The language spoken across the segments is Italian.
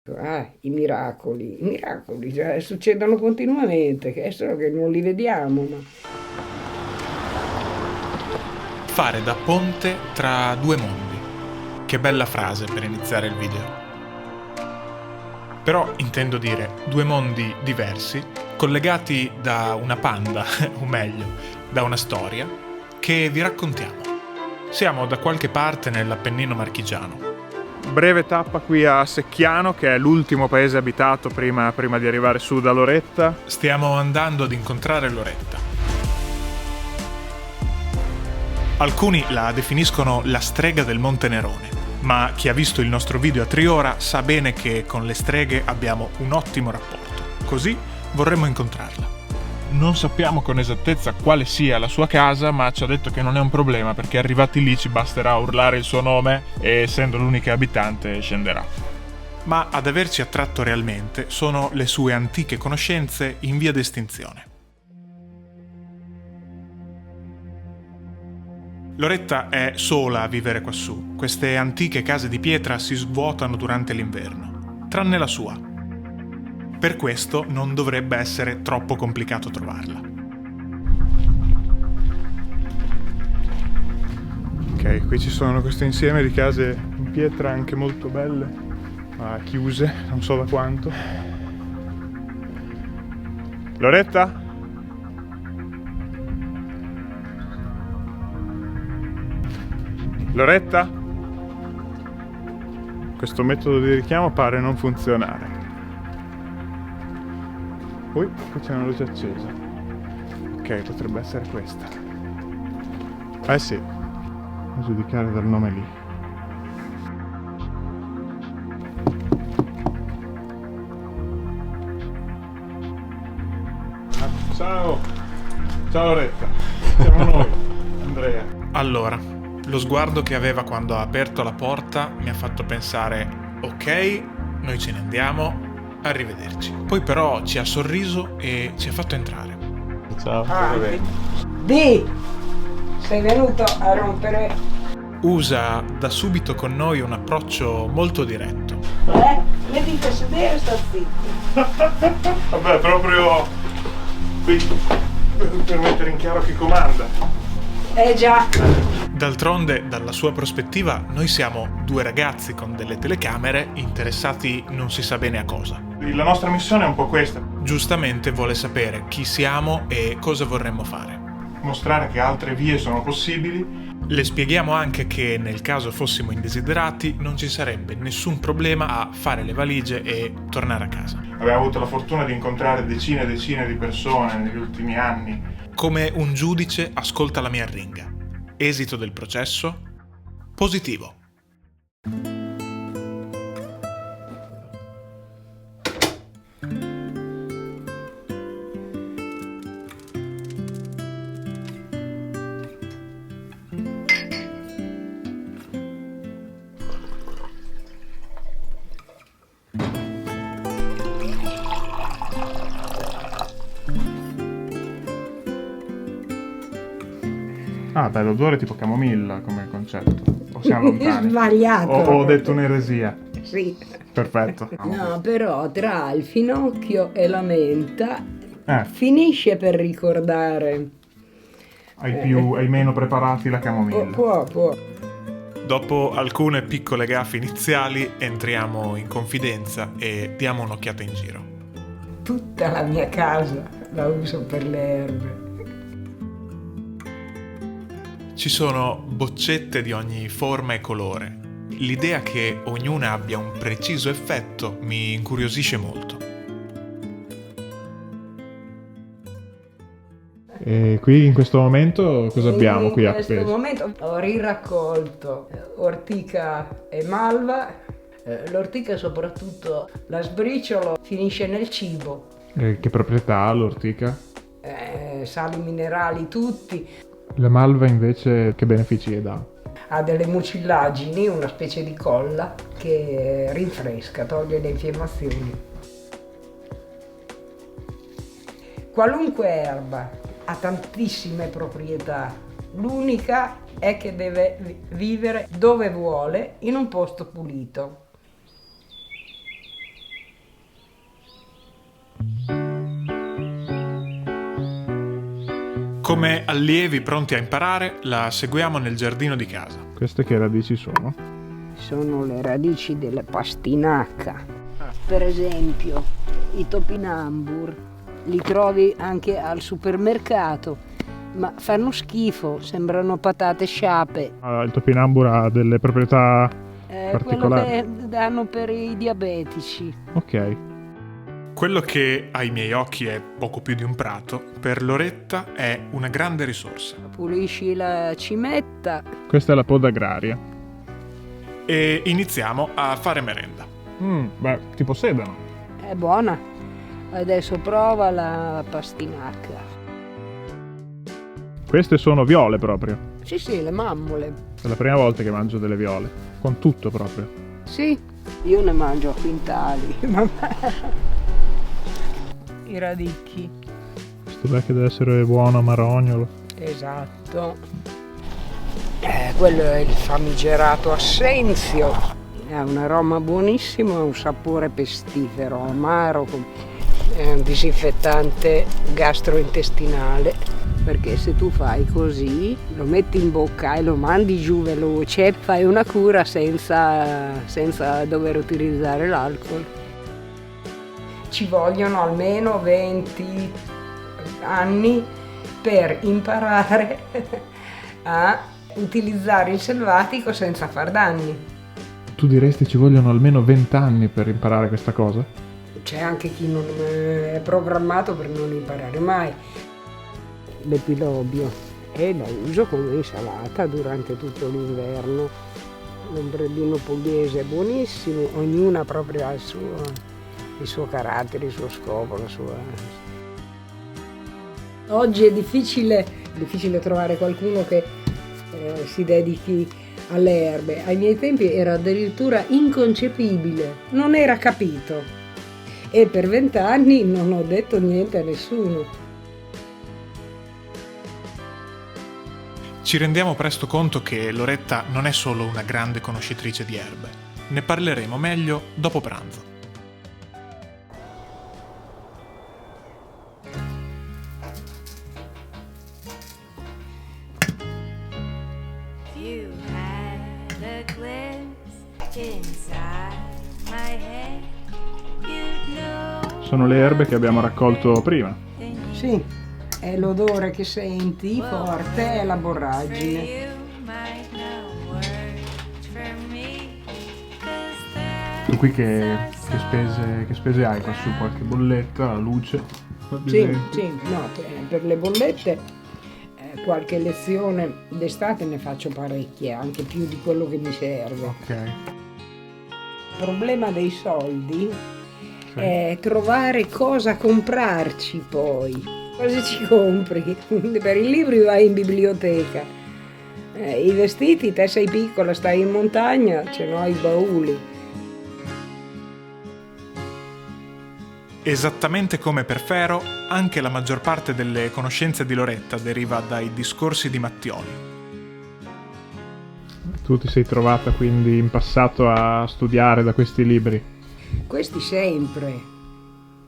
I miracoli, cioè, succedono continuamente, che è solo che non li vediamo, ma... Fare da ponte tra due mondi. Che bella frase per iniziare il video. Però intendo dire due mondi diversi, collegati da una panda, o meglio, da una storia, che vi raccontiamo. Siamo da qualche parte nell'Appennino marchigiano. Breve tappa qui a Secchiano, che è l'ultimo paese abitato prima di arrivare su da Loretta. Stiamo andando ad incontrare Loretta. Alcuni la definiscono la strega del Monte Nerone, ma chi ha visto il nostro video a Triora sa bene che con le streghe abbiamo un ottimo rapporto. Così vorremmo incontrarla. Non sappiamo con esattezza quale sia la sua casa, ma ci ha detto che non è un problema perché arrivati lì ci basterà urlare il suo nome e, essendo l'unica abitante, scenderà. Ma ad averci attratto realmente sono le sue antiche conoscenze in via d'estinzione. Loretta è sola a vivere quassù. Queste antiche case di pietra si svuotano durante l'inverno, tranne la sua. Per questo non dovrebbe essere troppo complicato trovarla. Ok, qui ci sono questo insieme di case in pietra anche molto belle, ma chiuse, non so da quanto. Loretta? Loretta? Questo metodo di richiamo pare non funzionare. Qui c'è una luce accesa. Ok, potrebbe essere questa. Eh sì, a giudicare dal nome lì. Ciao! Ciao Loretta, siamo noi, Andrea. Allora, lo sguardo che aveva quando ha aperto la porta mi ha fatto pensare: ok, noi ce ne andiamo, arrivederci. Poi però ci ha sorriso e ci ha fatto entrare. Ciao, Di! Sei venuto a rompere... Usa da subito con noi un approccio molto diretto. Mettiti a sedere e sta zitto. Vabbè, proprio qui per mettere in chiaro chi comanda. Già. D'altronde, dalla sua prospettiva, noi siamo due ragazzi con delle telecamere interessati non si sa bene a cosa. La nostra missione è un po' questa: Giustamente vuole sapere chi siamo e cosa vorremmo fare. mostrare che altre vie sono possibili. Le spieghiamo anche che nel caso fossimo indesiderati non ci sarebbe nessun problema a fare le valigie e tornare a casa. Abbiamo avuto la fortuna di incontrare decine e decine di persone negli ultimi anni. Come un giudice ascolta la mia arringa. Esito del processo? Positivo. Ah, beh, l'odore è tipo camomilla come concetto. O siamo lontani? Sbagliato. Ho detto un'eresia. Sì. Perfetto. No, però tra il finocchio e la menta finisce per ricordare. Ai meno preparati la camomilla. Può. Dopo alcune piccole gaffe iniziali entriamo in confidenza e diamo un'occhiata in giro. Tutta la mia casa la uso per le erbe. Ci sono boccette di ogni forma e colore. L'idea che ognuna abbia un preciso effetto mi incuriosisce molto. E qui in questo momento cosa abbiamo qui In questo appeso? momento ho riraccolto ortica e malva. L'ortica soprattutto la sbriciolo, finisce nel cibo. Che proprietà ha l'ortica? Sali minerali tutti. La malva invece che benefici dà? Ha delle mucillagini, una specie di colla che rinfresca, toglie le infiammazioni. Qualunque erba ha tantissime proprietà. L'unica è che deve vivere dove vuole, in un posto pulito. Come allievi pronti a imparare, la seguiamo nel giardino di casa. Queste che radici sono? Sono le radici della pastinaca. Per esempio, i topinambur li trovi anche al supermercato, ma fanno schifo, sembrano patate sciape. Il topinambur ha delle proprietà particolari. Quello che danno per i diabetici. Ok. Quello che ai miei occhi è poco più di un prato, per Loretta è una grande risorsa. Pulisci la cimetta. Questa è la poda agraria. E iniziamo a fare merenda. Tipo sedano. È buona. Adesso prova la pastinaca. Queste sono viole proprio. Sì, le mammole. È la prima volta che mangio delle viole. Con tutto proprio. Sì, io ne mangio a quintali. I radicchi. Questo che deve essere buono, marognolo. Esatto. Quello è il famigerato assenzio. Ha un aroma buonissimo e un sapore pestifero, amaro. È un disinfettante gastrointestinale, perché se tu fai così, lo metti in bocca e lo mandi giù veloce, fai una cura senza dover utilizzare l'alcol. Ci vogliono almeno 20 anni per imparare a utilizzare il selvatico senza far danni. Tu diresti ci vogliono almeno 20 anni per imparare questa cosa? C'è anche chi non è programmato per non imparare mai. L'epilobio e la uso come insalata durante tutto l'inverno. L'ombrellino pugliese è buonissimo, ognuna proprio ha il suo carattere, il suo scopo, la sua... Oggi è difficile trovare qualcuno che si dedichi alle erbe. Ai miei tempi era addirittura inconcepibile, non era capito. E per 20 anni non ho detto niente a nessuno. Ci rendiamo presto conto che Loretta non è solo una grande conoscitrice di erbe. Ne parleremo meglio dopo pranzo. Sono le erbe che abbiamo raccolto prima. Sì, è l'odore che senti forte, è la borragine. Tu qui che spese hai qua su? Qualche bolletta, la luce? Sì, no, per le bollette qualche lezione d'estate ne faccio parecchie, anche più di quello che mi serve. Ok. Il problema dei soldi è trovare cosa comprarci poi. Cosa ci compri? Per i libri vai in biblioteca. I vestiti, te sei piccola, stai in montagna, ce n'ho i bauli. Esattamente come per Fero, anche la maggior parte delle conoscenze di Loretta deriva dai discorsi di Mattioli. Tu ti sei trovata quindi in passato a studiare da questi libri? Questi sempre.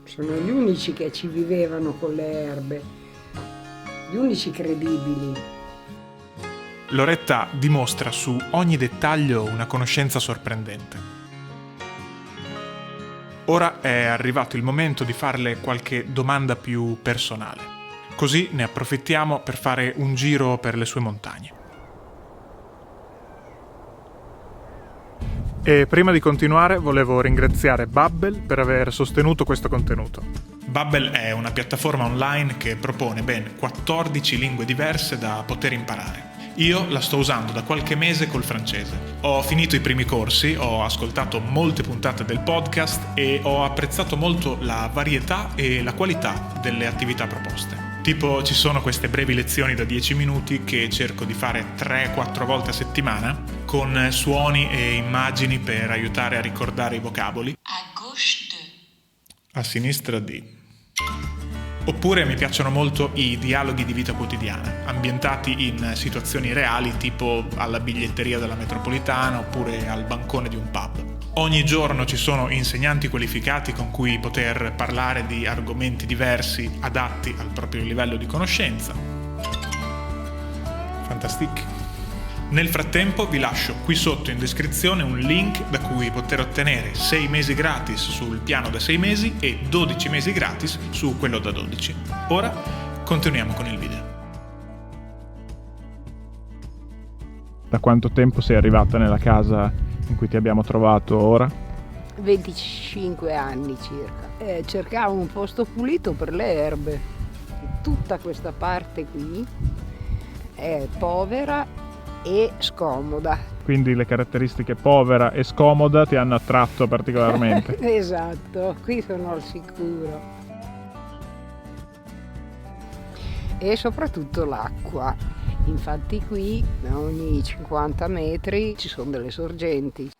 Sono gli unici che ci vivevano con le erbe. Gli unici credibili. Loretta dimostra su ogni dettaglio una conoscenza sorprendente. Ora è arrivato il momento di farle qualche domanda più personale. Così ne approfittiamo per fare un giro per le sue montagne. E prima di continuare volevo ringraziare Babbel per aver sostenuto questo contenuto. Babbel è una piattaforma online che propone ben 14 lingue diverse da poter imparare. Io la sto usando da qualche mese col francese. Ho finito i primi corsi, ho ascoltato molte puntate del podcast e ho apprezzato molto la varietà e la qualità delle attività proposte. Tipo ci sono queste brevi lezioni da 10 minuti che cerco di fare 3-4 volte a settimana con suoni e immagini per aiutare a ricordare i vocaboli. À gauche de. A sinistra di. Oppure mi piacciono molto i dialoghi di vita quotidiana, ambientati in situazioni reali tipo alla biglietteria della metropolitana oppure al bancone di un pub. Ogni giorno ci sono insegnanti qualificati con cui poter parlare di argomenti diversi adatti al proprio livello di conoscenza. fantastique. Nel frattempo vi lascio qui sotto in descrizione un link da cui poter ottenere 6 mesi gratis sul piano da 6 mesi e 12 mesi gratis su quello da 12. Ora continuiamo con il video. Da quanto tempo sei arrivata nella casa in cui ti abbiamo trovato ora? 25 anni circa. Cercavo un posto pulito per le erbe. Tutta questa parte qui è povera e scomoda. Quindi le caratteristiche povera e scomoda ti hanno attratto particolarmente. Esatto, qui sono al sicuro. E soprattutto l'acqua. Infatti qui ogni 50 metri ci sono delle sorgenti.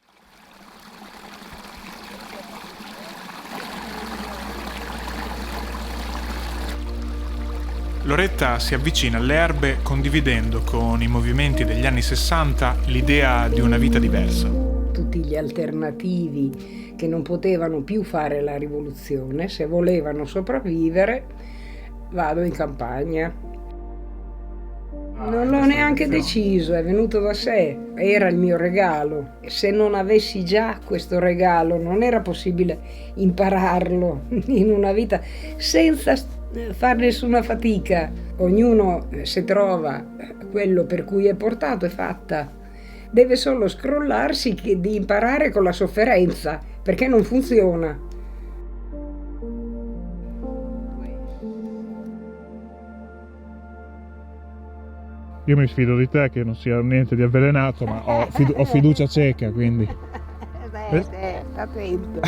Loretta si avvicina alle erbe condividendo con i movimenti degli anni 60 l'idea di una vita diversa. Tutti gli alternativi che non potevano più fare la rivoluzione, se volevano sopravvivere, vado in campagna. Non l'ho neanche deciso, è venuto da sé, era il mio regalo. Se non avessi già questo regalo, non era possibile impararlo in una vita senza fare nessuna fatica. Ognuno se trova quello per cui è portato è fatta. Deve solo scrollarsi di imparare con la sofferenza, perché non funziona. Io mi sfido di te che non sia niente di avvelenato, ma ho fiducia cieca, quindi. Attento.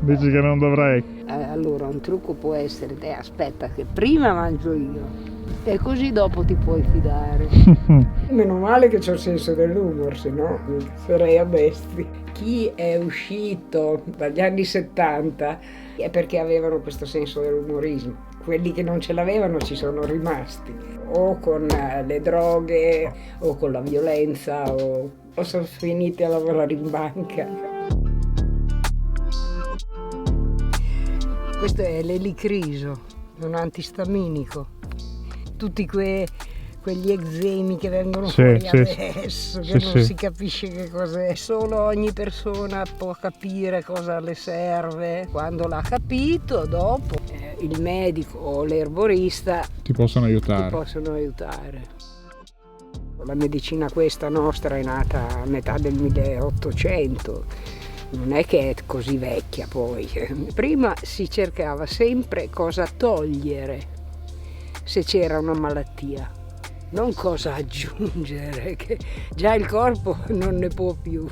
Dici che non dovrei. Allora un trucco può essere, aspetta che prima mangio io e così dopo ti puoi fidare. Meno male che c'ho il senso dell'umor, se no sarei a bestia. Chi è uscito dagli anni 70 è perché avevano questo senso dell'umorismo. Quelli che non ce l'avevano ci sono rimasti, o con le droghe, o con la violenza, o sono finiti a lavorare in banca. Questo è l'elicriso, un antistaminico. Tutti quegli eczemi che vengono fuori adesso, che non si capisce che cos'è. Solo ogni persona può capire cosa le serve. Quando l'ha capito, dopo il medico o l'erborista ti possono aiutare. La medicina questa nostra è nata a metà del 1800, non è che è così vecchia poi. Prima si cercava sempre cosa togliere se c'era una malattia, non cosa aggiungere, che già il corpo non ne può più.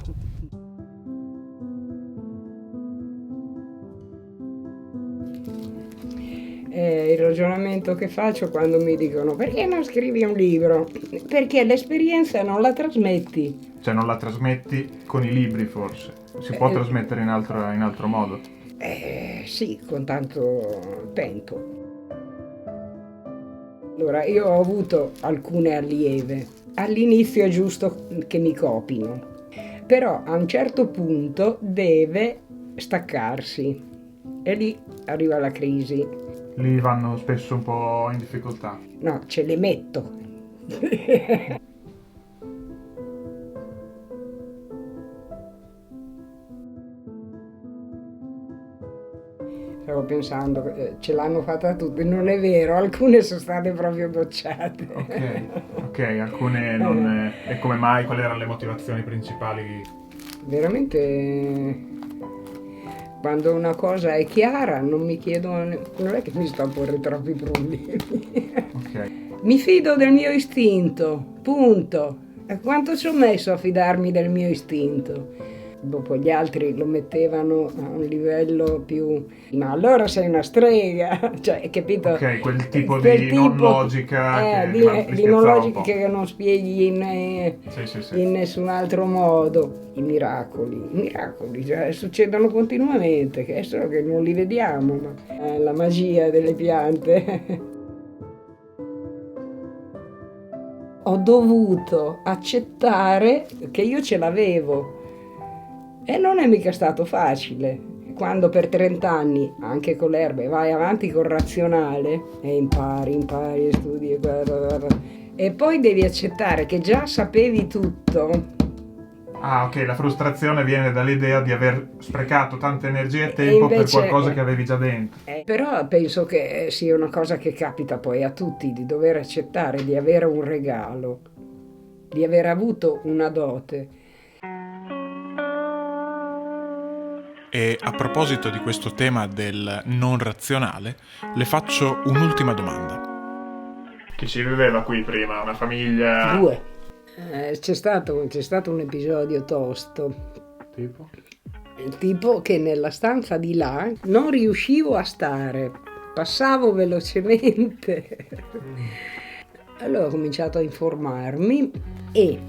Il ragionamento che faccio quando mi dicono perché non scrivi un libro? Perché l'esperienza non la trasmetti. Cioè non la trasmetti con i libri forse? Si può trasmettere in altro modo? Sì, con tanto tempo. Allora, io ho avuto alcune allieve. All'inizio è giusto che mi copino, però a un certo punto deve staccarsi e lì arriva la crisi. Lì vanno spesso un po' in difficoltà. No, ce le metto. Stavo pensando, ce l'hanno fatta tutte, non è vero, alcune sono state proprio bocciate. Ok, alcune non. E come mai? Quali erano le motivazioni principali? Veramente, quando una cosa è chiara non mi chiedo, non è che mi sto a porre troppi problemi. Ok. Mi fido del mio istinto, punto. E quanto ci ho messo a fidarmi del mio istinto? Dopo gli altri lo mettevano a un livello più... Ma allora sei una strega, cioè, capito? Ok, quel tipo di non logica di non logica che non spieghi in nessun altro modo. I miracoli, cioè, succedono continuamente, che è solo che non li vediamo, ma la magia delle piante. Ho dovuto accettare che io ce l'avevo. E non è mica stato facile. Quando per 30 anni, anche con le erbe, vai avanti col razionale e impari, studi, E poi devi accettare che già sapevi tutto. Ah, ok, la frustrazione viene dall'idea di aver sprecato tanta energia e tempo per invece- qualcosa che avevi già dentro. Però penso che sia una cosa che capita poi a tutti, di dover accettare di avere un regalo, di aver avuto una dote. E a proposito di questo tema del non razionale, le faccio un'ultima domanda. Chi ci viveva qui prima? Una famiglia? 2. C'è stato un episodio tosto, Tipo? tipo che nella stanza di là non riuscivo a stare, passavo velocemente. Allora ho cominciato a informarmi e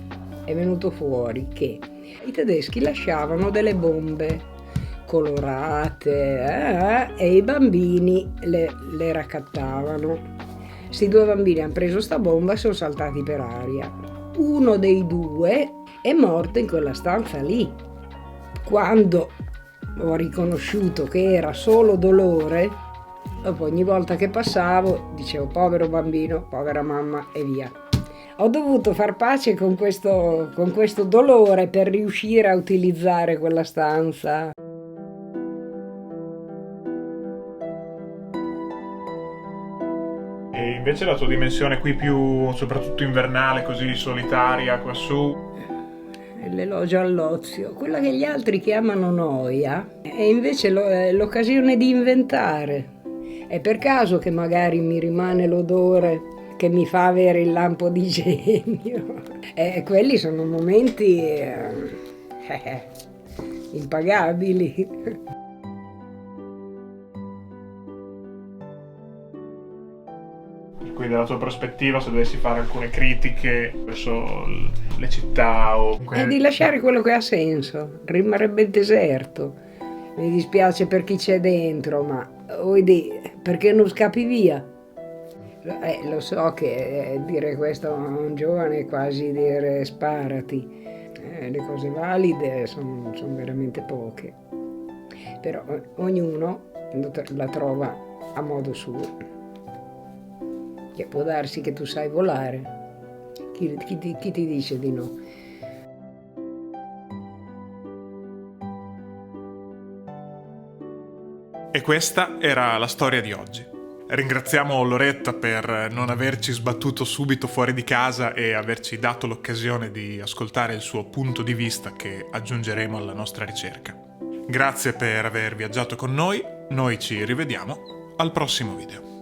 è venuto fuori che i tedeschi lasciavano delle bombe colorate e i bambini le raccattavano. Sti 2 bambini hanno preso sta bomba e sono saltati per aria. Uno dei 2 è morto in quella stanza lì. Quando ho riconosciuto che era solo dolore, dopo ogni volta che passavo dicevo povero bambino, povera mamma e via. Ho dovuto far pace con questo dolore per riuscire a utilizzare quella stanza. E invece la tua dimensione qui più, soprattutto invernale, così solitaria, quassù? L'elogio all'ozio, quella che gli altri chiamano noia, è invece l'occasione di inventare. È per caso che magari mi rimane l'odore che mi fa avere il lampo di genio. Quelli sono momenti impagabili. Qui dalla tua prospettiva, se dovessi fare alcune critiche verso le città o comunque... È di lasciare quello che ha senso, rimarrebbe il deserto. Mi dispiace per chi c'è dentro, ma perché non scappi via? Lo so che dire questo a un giovane è quasi dire sparati. Le cose valide sono veramente poche, però ognuno la trova a modo suo. Che può darsi che tu sai volare, chi ti dice di no? E questa era la storia di oggi. Ringraziamo Loretta per non averci sbattuto subito fuori di casa e averci dato l'occasione di ascoltare il suo punto di vista che aggiungeremo alla nostra ricerca. Grazie per aver viaggiato con noi ci rivediamo al prossimo video.